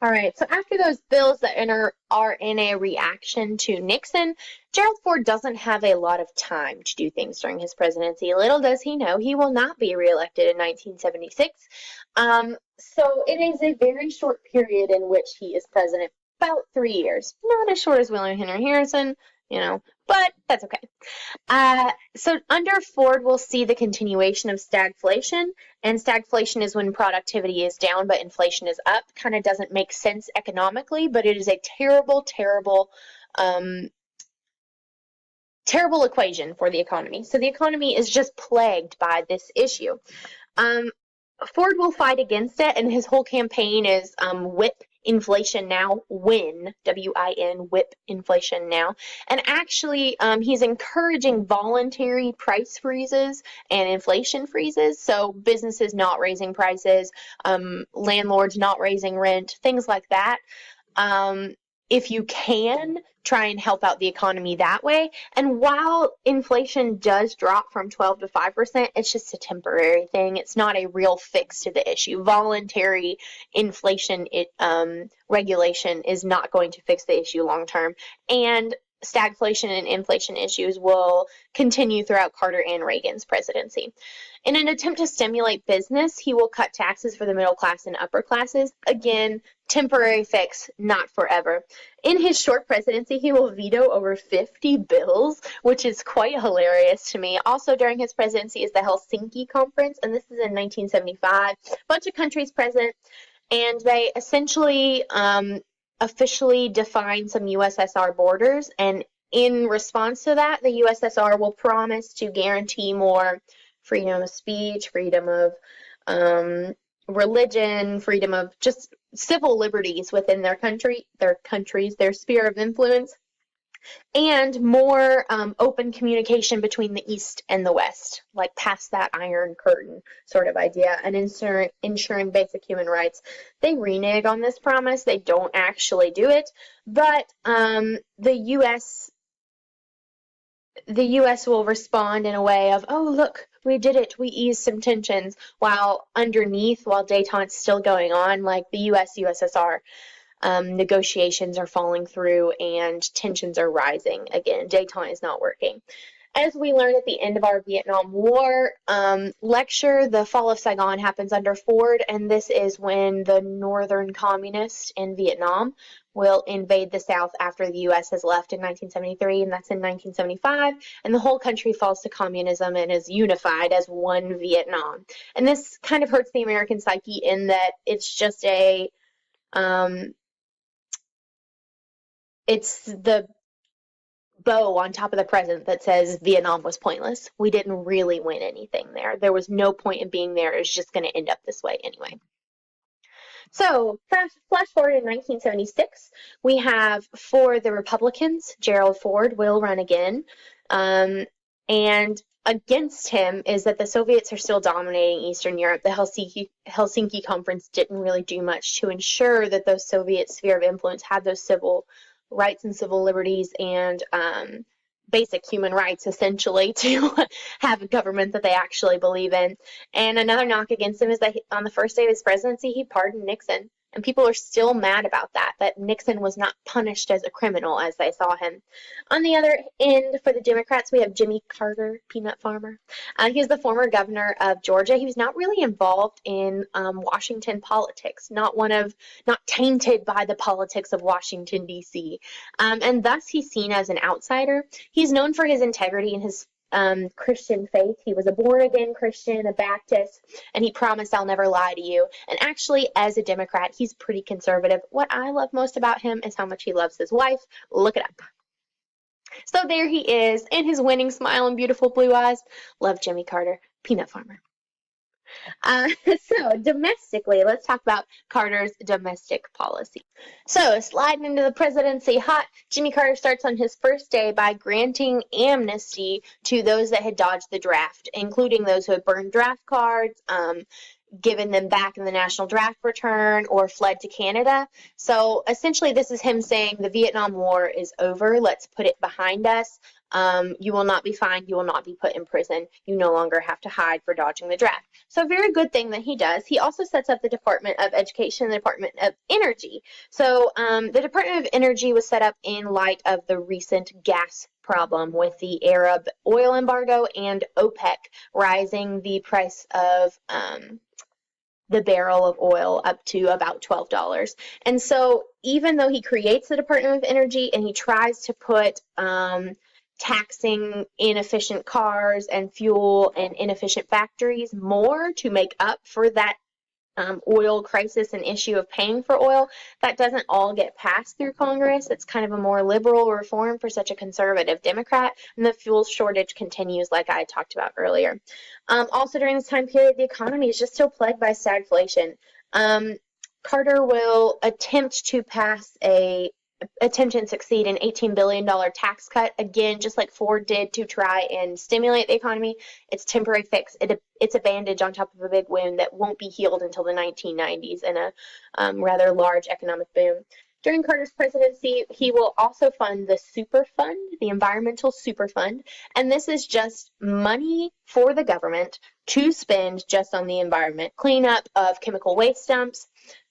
All right, so after those bills that are in a reaction to Nixon, Gerald Ford doesn't have a lot of time to do things during his presidency. Little does he know he will not be reelected in 1976. So it is a very short period in which he is president, about 3 years. Not as short as William Henry Harrison, but that's okay. So under Ford, we'll see the continuation of stagflation, and stagflation is when productivity is down but inflation is up. Kind of doesn't make sense economically, but it is a terrible, terrible, um, terrible equation for the economy. So the economy is just plagued by this issue. Um, Ford will fight against it, and his whole campaign is whip inflation now, WIN, whip inflation now. And actually, he's encouraging voluntary price freezes and inflation freezes. So businesses not raising prices, landlords not raising rent, things like that. If you can, try and help out the economy that way. And while inflation does drop from 12 to 5%, it's just a temporary thing. It's not a real fix to the issue. Voluntary inflation regulation is not going to fix the issue long term. And stagflation and inflation issues will continue throughout Carter and Reagan's presidency. In an attempt to stimulate business, he will cut taxes for the middle class and upper classes. Again, temporary fix, not forever. In his short presidency, he will veto over 50 bills, which is quite hilarious to me. Also, during his presidency is the Helsinki Conference, and this is in 1975. A bunch of countries present, and they essentially officially define some USSR borders, and in response to that, the USSR will promise to guarantee more freedom of speech, freedom of religion, freedom of just civil liberties within their countries, their sphere of influence, and more open communication between the East and the West, like past that Iron Curtain sort of idea, and ensuring basic human rights. They renege on this promise. They don't actually do it, but the U.S. will respond in a way of, oh, look, we did it. We eased some tensions, while underneath, while détente's still going on, like the U.S.-USSR negotiations are falling through and tensions are rising. Again, détente is not working. As we learned at the end of our Vietnam War lecture, the fall of Saigon happens under Ford, and this is when the northern communists in Vietnam will invade the South after the U.S. has left in 1973, and that's in 1975, and the whole country falls to communism and is unified as one Vietnam. And this kind of hurts the American psyche in that it's just it's the bow on top of the present that says Vietnam was pointless. We didn't really win anything there. There was no point in being there. It was just going to end up this way anyway. So flash forward in 1976, we have for the Republicans, Gerald Ford will run again. And against him is that the Soviets are still dominating Eastern Europe. The Helsinki Conference didn't really do much to ensure that those Soviet sphere of influence had those civil rights and civil liberties and basic human rights, essentially, to have a government that they actually believe in. And another knock against him is that on the first day of his presidency, he pardoned Nixon. And people are still mad about that Nixon was not punished as a criminal as they saw him. On the other end, for the Democrats, we have Jimmy Carter, peanut farmer. He's the former governor of Georgia. He was not really involved in Washington politics, not tainted by the politics of Washington, D.C. And thus he's seen as an outsider. He's known for his integrity and his Christian faith. He was a born-again Christian, a Baptist, and he promised, I'll never lie to you. And actually, as a Democrat, he's pretty conservative. What I love most about him is how much he loves his wife. Look it up. So there he is, in his winning smile and beautiful blue eyes. Love Jimmy Carter, peanut farmer. So domestically, let's talk about Carter's domestic policy. So sliding into the presidency hot, Jimmy Carter starts on his first day by granting amnesty to those that had dodged the draft, including those who had burned draft cards, given them back in the national draft return, or fled to Canada. So essentially this is him saying the Vietnam War is over. Let's put it behind us. You will not be fined. You will not be put in prison. You no longer have to hide for dodging the draft. So a very good thing that he does. He also sets up the Department of Education and the Department of Energy. So the Department of Energy was set up in light of the recent gas problem with the Arab oil embargo and OPEC rising the price of the barrel of oil up to about $12. And so even though he creates the Department of Energy and he tries to put taxing inefficient cars and fuel and inefficient factories more to make up for that oil crisis and issue of paying for oil, that doesn't all get passed through Congress. It's kind of a more liberal reform for such a conservative Democrat, and the fuel shortage continues like I talked about earlier. Also during this time period, the economy is just still plagued by stagflation. Carter will attempt and succeed an $18 billion tax cut. Again, just like Ford did to try and stimulate the economy, it's a temporary fix. It's a bandage on top of a big wound that won't be healed until the 1990s and a rather large economic boom. During Carter's presidency, he will also fund the Superfund, the Environmental Superfund, and this is just money for the government to spend just on the environment, cleanup of chemical waste dumps,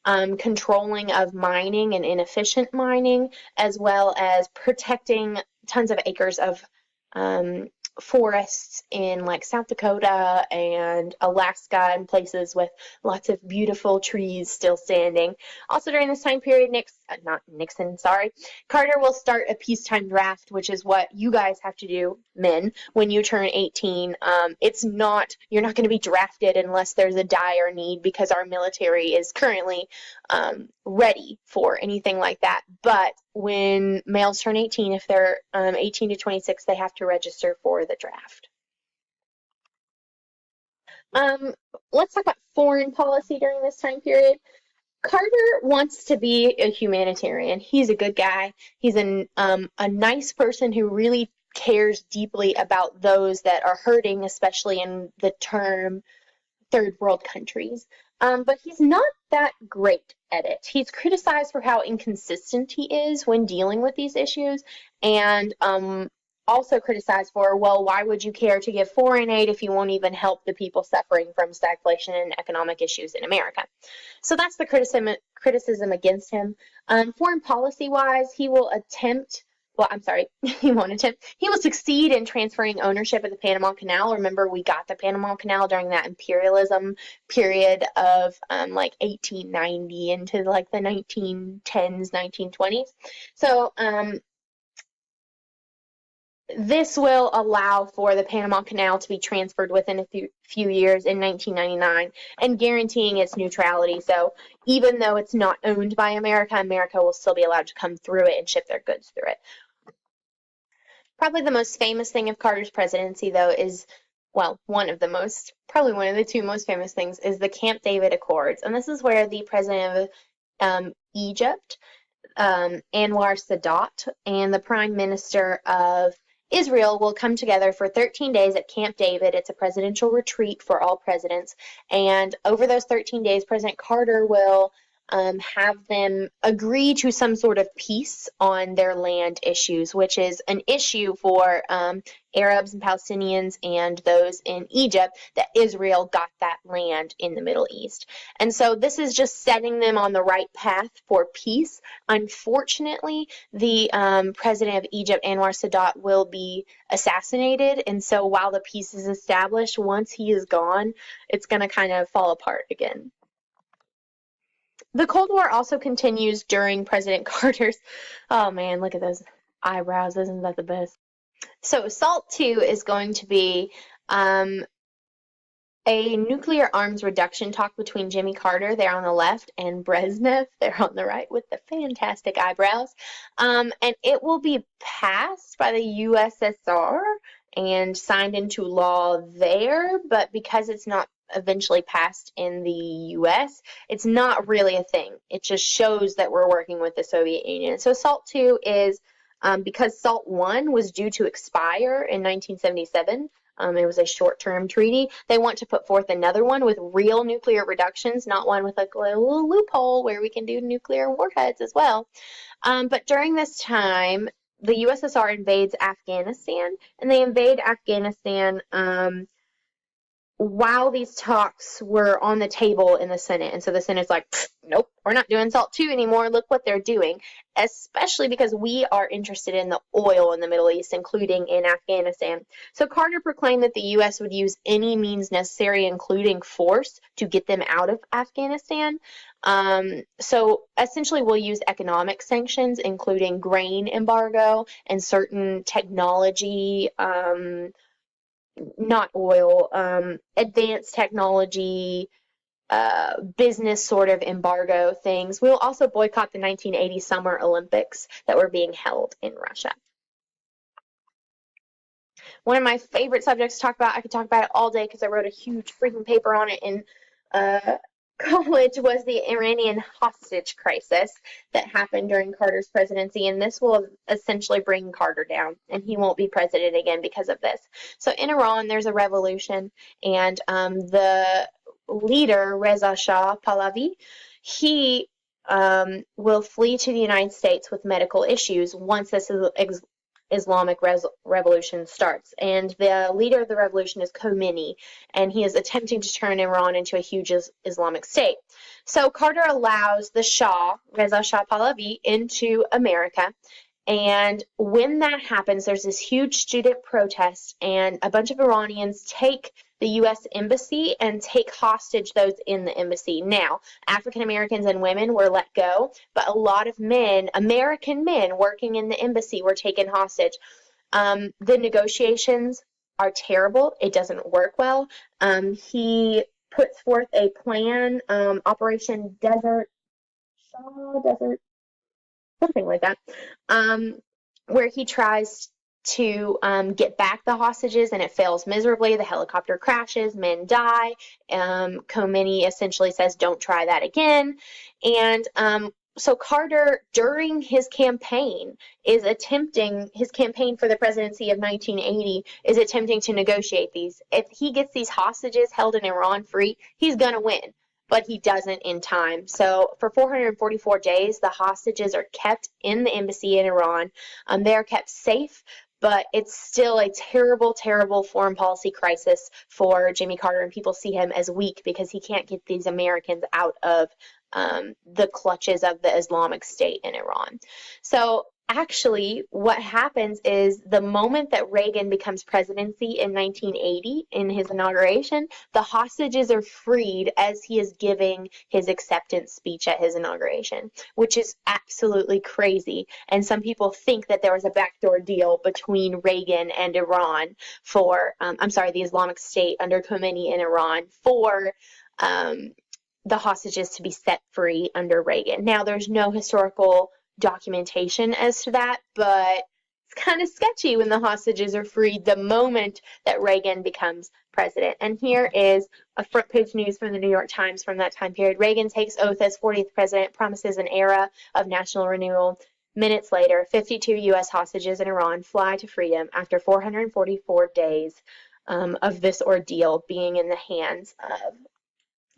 controlling of mining and inefficient mining, as well as protecting tons of acres of forests in like South Dakota and Alaska and places with lots of beautiful trees still standing. Also during this time period, Carter will start a peacetime draft, which is what you guys have to do, men, when you turn 18. You're not going to be drafted unless there's a dire need, because our military is currently ready for anything like that. But when males turn 18, if they're 18 to 26, they have to register for the draft. Let's talk about foreign policy during this time period. Carter wants to be a humanitarian. He's a good guy. He's a nice person who really cares deeply about those that are hurting, especially in the term third world countries. But he's not that great at it. He's criticized for how inconsistent he is when dealing with these issues, and also criticized for, well, why would you care to give foreign aid if you won't even help the people suffering from stagflation and economic issues in America? So that's the criticism against him. Foreign policy-wise, he will succeed in transferring ownership of the Panama Canal. Remember, we got the Panama Canal during that imperialism period of like 1890 into like the 1910s, 1920s. So this will allow for the Panama Canal to be transferred within a few years in 1999 and guaranteeing its neutrality. So even though it's not owned by America, America will still be allowed to come through it and ship their goods through it. Probably the most famous thing of Carter's presidency, though, one of the two most famous things is the Camp David Accords. And this is where the president of Egypt, Anwar Sadat, and the prime minister of Israel will come together for 13 days at Camp David. It's a presidential retreat for all presidents. And over those 13 days, President Carter will have them agree to some sort of peace on their land issues, which is an issue for Arabs and Palestinians and those in Egypt, that Israel got that land in the Middle East. And so this is just setting them on the right path for peace. Unfortunately, the president of Egypt, Anwar Sadat, will be assassinated. And so while the peace is established, once he is gone, it's going to kind of fall apart again. The Cold War also continues during President Carter's. Oh man, look at those eyebrows. Isn't that the best? So SALT II is going to be a nuclear arms reduction talk between Jimmy Carter, there on the left, and Brezhnev, there on the right, with the fantastic eyebrows. And it will be passed by the USSR and signed into law there, but because it's not eventually passed in the US, it's not really a thing. It just shows that we're working with the Soviet Union. So SALT II is, because SALT I was due to expire in 1977, it was a short-term treaty, they want to put forth another one with real nuclear reductions, not one with like a little loophole where we can do nuclear warheads as well. But during this time, the USSR invades Afghanistan, and they invade Afghanistan while these talks were on the table in the Senate. And so the Senate's like, nope, we're not doing SALT II anymore. Look what they're doing, especially because we are interested in the oil in the Middle East, including in Afghanistan. So Carter proclaimed that the U.S. would use any means necessary, including force, to get them out of Afghanistan. So essentially we'll use economic sanctions, including grain embargo and certain technology, not oil, advanced technology, business sort of embargo things. We'll also boycott the 1980 Summer Olympics that were being held in Russia. One of my favorite subjects to talk about, I could talk about it all day because I wrote a huge freaking paper on it in college, was the Iranian hostage crisis that happened during Carter's presidency, and this will essentially bring Carter down, and he won't be president again because of this. So in Iran, there's a revolution, and the leader, Reza Shah Pahlavi, he will flee to the United States with medical issues once this Islamic revolution starts. And the leader of the revolution is Khomeini, and he is attempting to turn Iran into a huge Islamic state. So Carter allows the Shah, Reza Shah Pahlavi, into America. And when that happens, there's this huge student protest, and a bunch of Iranians take the U.S. embassy and take hostage those in the embassy. Now, African Americans and women were let go, but a lot of men, American men working in the embassy, were taken hostage. The negotiations are terrible. It doesn't work well. He puts forth a plan, Operation Desert, something like that, where he tries to get back the hostages, and it fails miserably. The helicopter crashes, men die. Khomeini essentially says, don't try that again. And so Carter, during his campaign for the presidency of 1980, is attempting to negotiate these. If he gets these hostages held in Iran free, he's going to win. But he doesn't in time. So for 444 days, the hostages are kept in the embassy in Iran. They are kept safe, but it's still a terrible, terrible foreign policy crisis for Jimmy Carter, and people see him as weak because he can't get these Americans out of the clutches of the Islamic State in Iran. So actually, what happens is the moment that Reagan becomes presidency in 1980, in his inauguration, the hostages are freed as he is giving his acceptance speech at his inauguration, which is absolutely crazy. And some people think that there was a backdoor deal between Reagan and Iran for, the Islamic State under Khomeini in Iran for the hostages to be set free under Reagan. Now, there's no historical documentation as to that, but it's kind of sketchy when the hostages are freed the moment that Reagan becomes president. And here is a front page news from the New York Times from that time period. Reagan takes oath as 40th president, promises an era of national renewal. Minutes later, 52 U.S. hostages in Iran fly to freedom after 444 days of this ordeal being in the hands of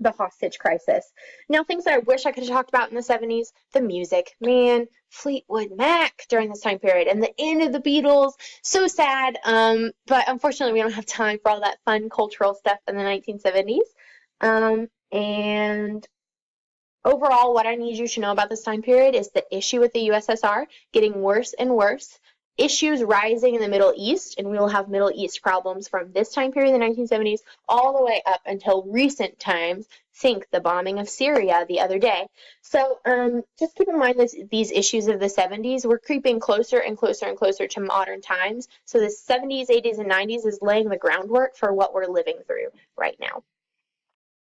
the hostage crisis. Now, things that I wish I could have talked about in the 70s, the music. Man, Fleetwood Mac during this time period, and the end of the Beatles, so sad. But unfortunately, we don't have time for all that fun cultural stuff in the 1970s. And overall, what I need you to know about this time period is the issue with the USSR getting worse and worse, issues rising in the Middle East, and we will have Middle East problems from this time period in the 1970s all the way up until recent times. Think the bombing of Syria the other day. So just keep in mind these issues of the 70s, we're creeping closer and closer and closer to modern times. So the 70s, 80s, and 90s is laying the groundwork for what we're living through right now.